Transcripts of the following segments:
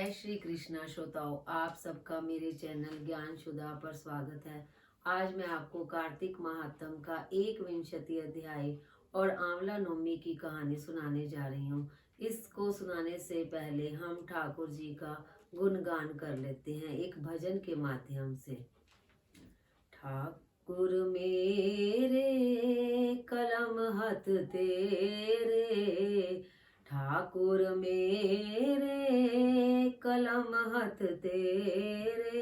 जय श्री कृष्णा श्रोताओं, आप सबका मेरे चैनल ज्ञान शुदा पर स्वागत है। आज मैं आपको कार्तिक महात्म का 21 अध्याय और आंवला नवमी की कहानी सुनाने जा रही हूँ। इसको सुनाने से पहले हम ठाकुर जी का गुणगान कर लेते हैं एक भजन के माध्यम से। ठाकुर मेरे कलम हाथ तेरे, ठाकुर मेरे कलम हाथ तेरे,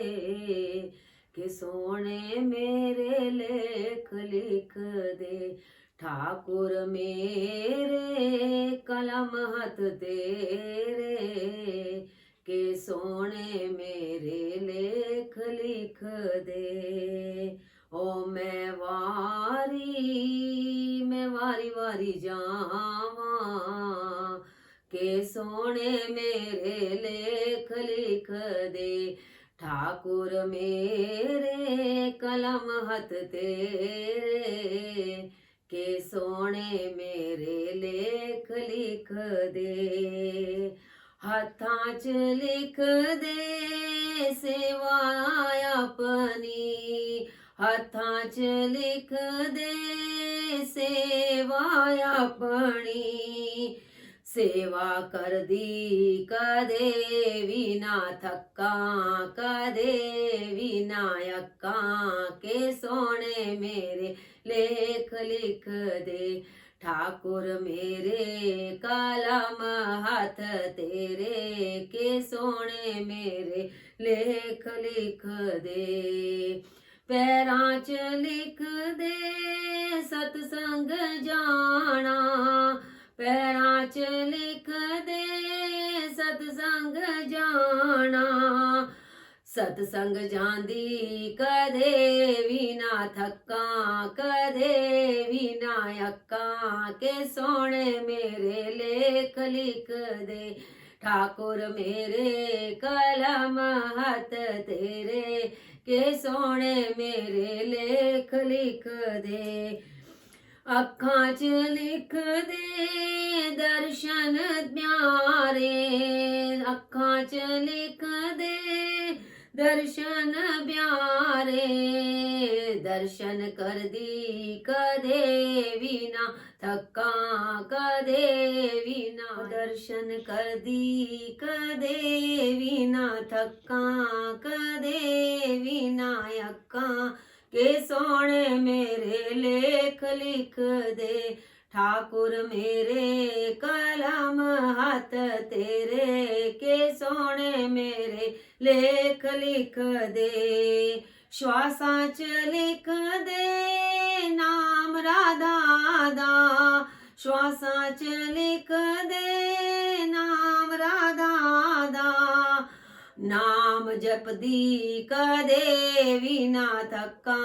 के सोने मेरे लेख लिख दे। ठाकुर मेरे कलम हाथ तेरे, के सोने मेरे लेख लिख दे। ओ मैं वारी वारी जावा, के सोने मेरे लेख लिख दे। ठाकुर मेरे कलम हाथ तेरे, के सोने मेरे लेख लिख दे। हाथां च लिख दे सेवा अपनी, हाथां च लिख दे सेवा अपनी। सेवा कर दी कदे भी ना थक्का, कदे भी ना अक्का, के सोने मेरे लेख लिख दे। ठाकुर मेरे कलम हाथ तेरे, के सोने मेरे लेख लिख दे। पैरां च लिख दे सतसंग जाना, पैरां च लिख दे सतसंग जाना। सतसंग जांदी कदे भी ना थक्का, कदे भी ना अक्का, के सोने मेरे लेख लिख दे। ठाकुर मेरे कलम हाथ तेरे, के सोने मेरे लेख लिख दे। अखां च लिख दे दर्शन प्यारे, अखां च लिख दे दर्शन प्यारे। दर्शन कर दी कदे भी ना थक्का, कदे भी ना, दर्शन कर दी कदे भी ना थक्का, कदे भी ना अक्का, के सोने मेरे लेख लिख दे। ठाकुर मेरे कलम हाथ तेरे, के सोने मेरे लेख लिख दे। श्वासां च लिख दे नाम राधा दा, श्वासां च लिख दे नाम राधा दा। नाम जपदी कदे भी ना थक्का,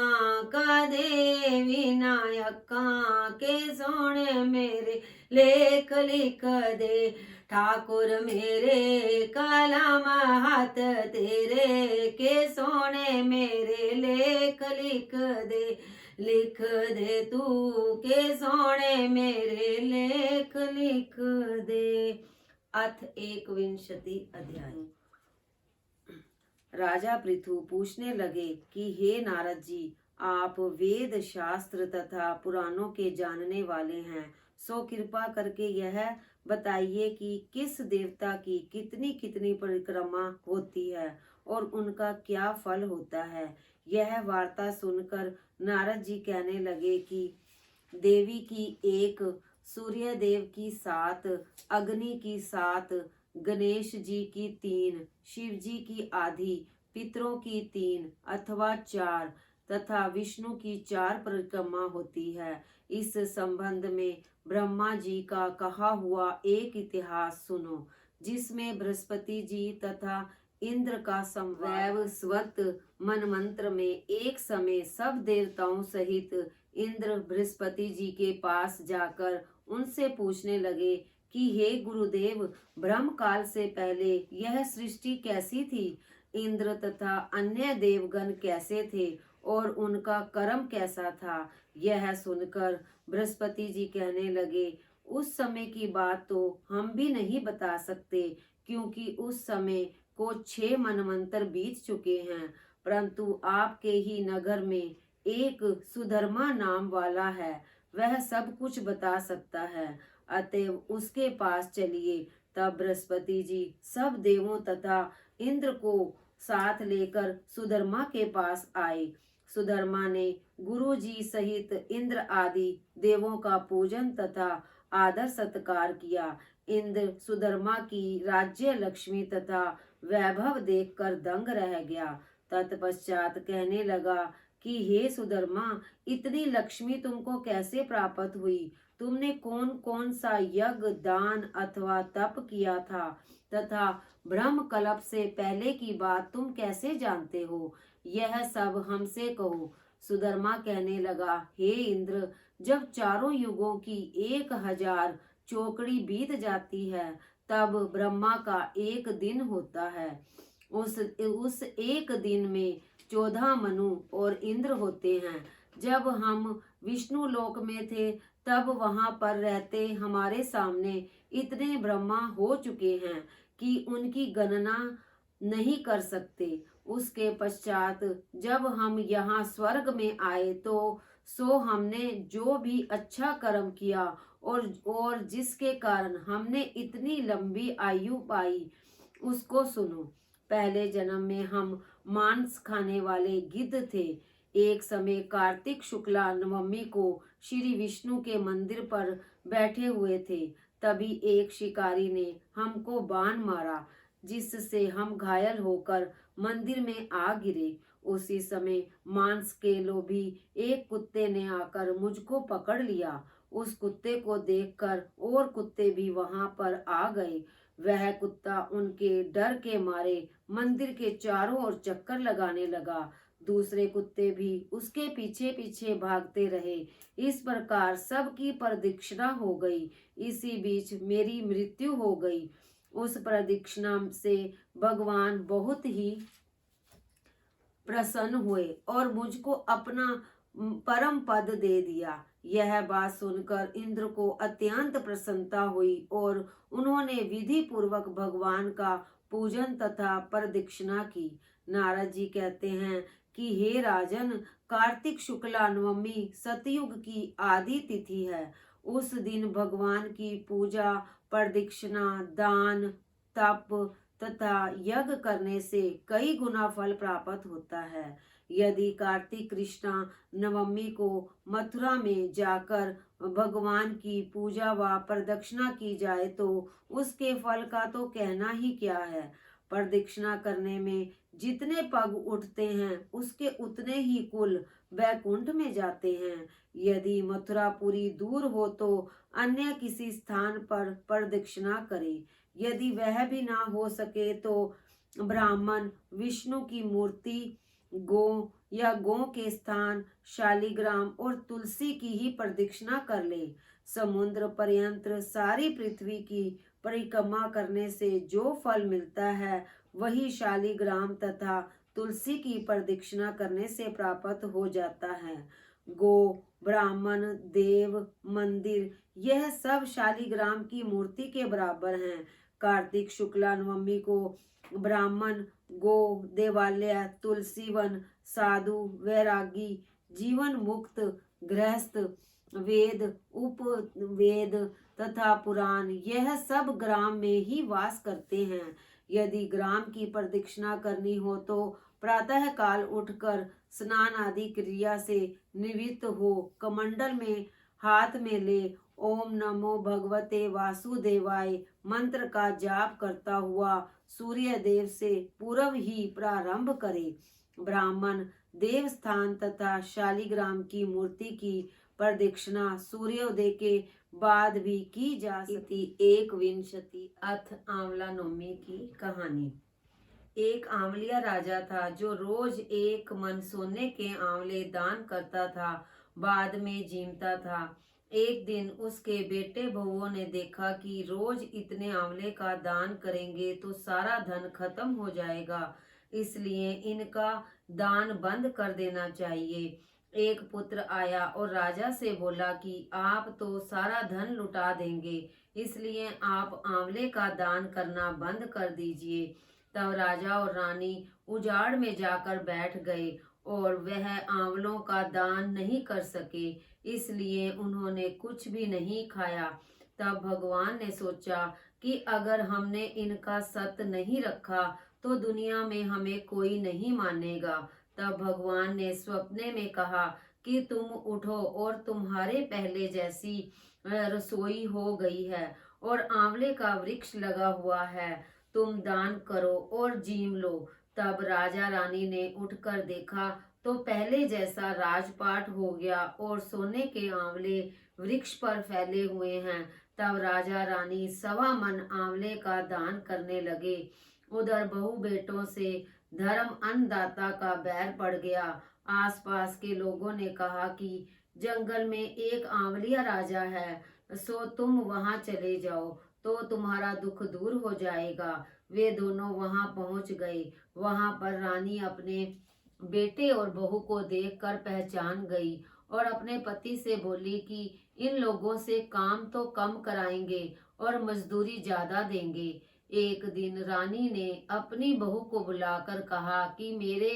कदे भी ना अक्का, के सोने मेरे लेख लिख दे। ठाकुर मेरे कलम हाथ तेरे, के सोने मेरे लेख लिख दे। लिख दे तू के सोने मेरे लेख लिख दे। अथ 21 अध्याय। राजा पृथु पूछने लगे कि हे नारद जी, आप वेद शास्त्र तथा पुराणों के जानने वाले हैं, सो कृपा करके यह बताइए कि किस देवता की कितनी कितनी परिक्रमा होती है और उनका क्या फल होता है। यह वार्ता सुनकर नारद जी कहने लगे कि देवी की 1, सूर्य देव की 7, अग्नि की 7, गणेश जी की 3, शिव जी की आधी, पितरों की 3 अथवा 4 तथा विष्णु की 4 परिक्रमा होती है। इस संबंध में ब्रह्मा जी का कहा हुआ एक इतिहास सुनो, जिसमें बृहस्पति जी तथा इंद्र का संवाद स्वत मनमंत्र में एक समय सब देवताओं सहित इंद्र बृहस्पति जी के पास जाकर उनसे पूछने लगे कि हे गुरुदेव, ब्रह्म काल से पहले यह सृष्टि कैसी थी, इंद्र तथा अन्य देवगण कैसे थे और उनका कर्म कैसा था। यह सुनकर बृहस्पति जी कहने लगे, उस समय की बात तो हम भी नहीं बता सकते, क्योंकि उस समय को 6 मनवंतर बीत चुके हैं, परंतु आपके ही नगर में एक सुधर्मा नाम वाला है, वह सब कुछ बता सकता है, अतएव उसके पास चलिए। तब बृहस्पति जी सब देवों तथा इंद्र को साथ लेकर सुधर्मा के पास आए। सुधर्मा ने गुरु जी सहित इंद्र आदि देवों का पूजन तथा आदर सत्कार किया। इंद्र सुधर्मा की राज्य लक्ष्मी तथा वैभव देखकर दंग रह गया। तत्पश्चात कहने लगा कि हे सुधर्मा, इतनी लक्ष्मी तुमको कैसे प्राप्त हुई? तुमने कौन कौन सा यज्ञ, दान अथवा तप किया था तथा ब्रह्म कल्प से पहले की बात तुम कैसे जानते हो? यह सब हमसे कहो। सुधर्मा कहने लगा, हे इंद्र, जब चारों युगों की 1000 चौकड़ी बीत जाती है, तब ब्रह्मा का एक दिन होता है। उस एक दिन में 14 मनु और इंद्र होते हैं। जब हम विष्णु लोक में थे, तब वहां पर रहते हमारे सामने इतने ब्रह्मा हो चुके हैं कि उनकी गणना नहीं कर सकते। उसके पश्चात जब हम यहाँ स्वर्ग में आए तो हमने जो भी अच्छा कर्म किया और जिसके कारण हमने इतनी लंबी आयु पाई, उसको सुनो। पहले जन्म में हम मांस खाने वाले गिद्ध थे। एक समय कार्तिक शुक्ला नवमी को श्री विष्णु के मंदिर पर बैठे हुए थे। तभी एक शिकारी ने हमको बाण मारा, जिससे हम घायल होकर मंदिर में आ गिरे। उसी समय मांस के लोभी एक कुत्ते ने आकर मुझको पकड़ लिया। उस कुत्ते को देखकर और कुत्ते भी वहां पर आ गए। वह कुत्ता उनके डर के मारे मंदिर के चारों ओर चक्कर लगाने लगा। दूसरे कुत्ते भी उसके पीछे पीछे भागते रहे। इस प्रकार सबकी प्रदक्षिणा हो गई। इसी बीच मेरी मृत्यु हो गई। उस प्रदक्षिणा से भगवान बहुत ही प्रसन्न हुए और मुझको अपना परम पद दे दिया। यह बात सुनकर इंद्र को अत्यंत प्रसन्नता हुई और उन्होंने विधि पूर्वक भगवान का पूजन तथा प्रदक्षिणा की। नारद जी कहते हैं कि हे राजन, कार्तिक शुक्ला नवमी सतयुग की आदि तिथि है। उस दिन भगवान की पूजा, प्रदक्षिणा, दान, तप तथा यज्ञ करने से कई गुना फल प्राप्त होता है। यदि कार्तिक कृष्णा नवमी को मथुरा में जाकर भगवान की पूजा व प्रदक्षिणा की जाए तो उसके फल का तो कहना ही क्या है। प्रदक्षिणा करने में जितने पग उठते हैं, उसके उतने ही कुल वैकुंठ में जाते हैं। यदि मथुरापुरी दूर हो तो अन्य किसी स्थान पर प्रदक्षिणा करे। यदि वह भी ना हो सके तो ब्राह्मण, विष्णु की मूर्ति, गो या गो के स्थान, शालिग्राम और तुलसी की ही प्रदक्षिणा कर ले। समुद्र पर्यंत सारी पृथ्वी की परिक्रमा करने से जो फल मिलता है, वही शालिग्राम तथा तुलसी की प्रदक्षिणा करने से प्राप्त हो जाता है। गो, ब्राह्मण, देव, मंदिर, यह सब शालिग्राम की मूर्ति के बराबर हैं। कार्तिक शुक्ला नवमी को ब्राह्मण, गो, देवालय, तुलसी वन, साधु, वैरागी, जीवन मुक्त, गृहस्थ, वेद, उपवेद तथा पुराण, यह सब ग्राम में ही वास करते हैं। यदि ग्राम की प्रदक्षिणा करनी हो तो प्रातः काल उठकर स्नान आदि क्रिया से निवृत्त हो कमंडल में हाथ में ले ओम नमो भगवते वासुदेवाय मंत्र का जाप करता हुआ सूर्य देव से पूर्व ही प्रारंभ करे। ब्राह्मण, देव स्थान तथा शालिग्राम की मूर्ति की प्रदक्षिणा सूर्योदय के बाद भी की जा सकती। 21 अथ आंवला नवमी की कहानी। एक आंवलिया राजा था जो रोज 1 मन सोने के आंवले दान करता था, बाद में जीमता था। एक दिन उसके बेटे बहुओं ने देखा कि रोज इतने आंवले का दान करेंगे तो सारा धन खत्म हो जाएगा, इसलिए इनका दान बंद कर देना चाहिए। एक पुत्र आया और राजा से बोला कि आप तो सारा धन लुटा देंगे, इसलिए आप आंवले का दान करना बंद कर दीजिए। तब राजा और रानी उजाड़ में जाकर बैठ गए और वह आंवलों का दान नहीं कर सके, इसलिए उन्होंने कुछ भी नहीं खाया। तब भगवान ने सोचा कि अगर हमने इनका सत नहीं रखा तो दुनिया में हमें कोई नहीं मानेगा। तब भगवान ने स्वप्ने में कहा कि तुम उठो और तुम्हारे पहले जैसी रसोई हो गई है और आंवले का वृक्ष लगा हुआ है, तुम दान करो और जीम लो। तब राजा रानी ने उठकर देखा तो पहले जैसा राजपाट हो गया और सोने के आंवले वृक्ष पर फैले हुए हैं। तब राजा रानी 1.25 मन आंवले का दान करने लगे। उधर बहू बेटों से धर्म अन्नदाता का बैर पड़ गया। आसपास के लोगों ने कहा कि जंगल में एक आंवलिया राजा है, सो तुम वहां चले जाओ तो तुम्हारा दुख दूर हो जाएगा। वे दोनों वहां पहुंच गए। वहां पर रानी अपने बेटे और बहू को देखकर पहचान गई और अपने पति से बोली कि इन लोगों से काम तो कम कराएंगे और मजदूरी ज्यादा देंगे। एक दिन रानी ने अपनी बहू को बुलाकर कहा कि मेरे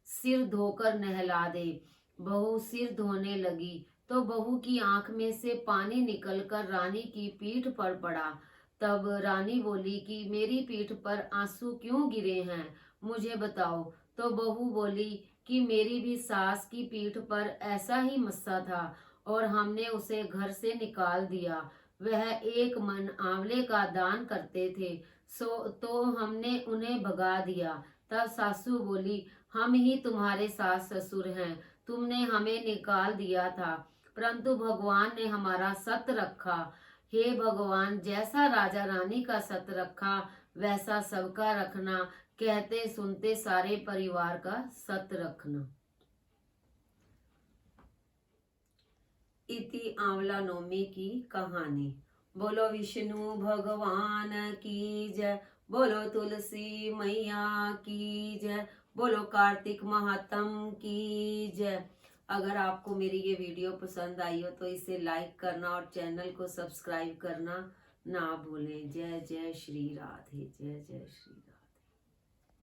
सिर धोकर नहला दे। बहू सिर धोने लगी तो बहू की आंख में से पानी निकलकर रानी की पीठ पर पड़ा। तब रानी बोली कि मेरी पीठ पर आंसू क्यों गिरे हैं, मुझे बताओ। तो बहू बोली कि मेरी भी सास की पीठ पर ऐसा ही मस्सा था और हमने उसे घर से निकाल दिया। वह 1 मन आंवले का दान करते थे, तो हमने उन्हें भगा दिया। तब सासू बोली, हम ही तुम्हारे सास ससुर हैं, तुमने हमें निकाल दिया था, परंतु भगवान ने हमारा सत रखा। हे भगवान, जैसा राजा रानी का सत रखा वैसा सबका रखना, कहते सुनते सारे परिवार का सत रखना। इति आंवला नवमी की कहानी। बोलो विष्णु भगवान की जय, बोलो तुलसी मैया की जय, बोलो कार्तिक महात्म की जय। अगर आपको मेरी ये वीडियो पसंद आई हो तो इसे लाइक करना और चैनल को सब्सक्राइब करना ना भूलें। जय जय श्री राधे, जय जय श्री।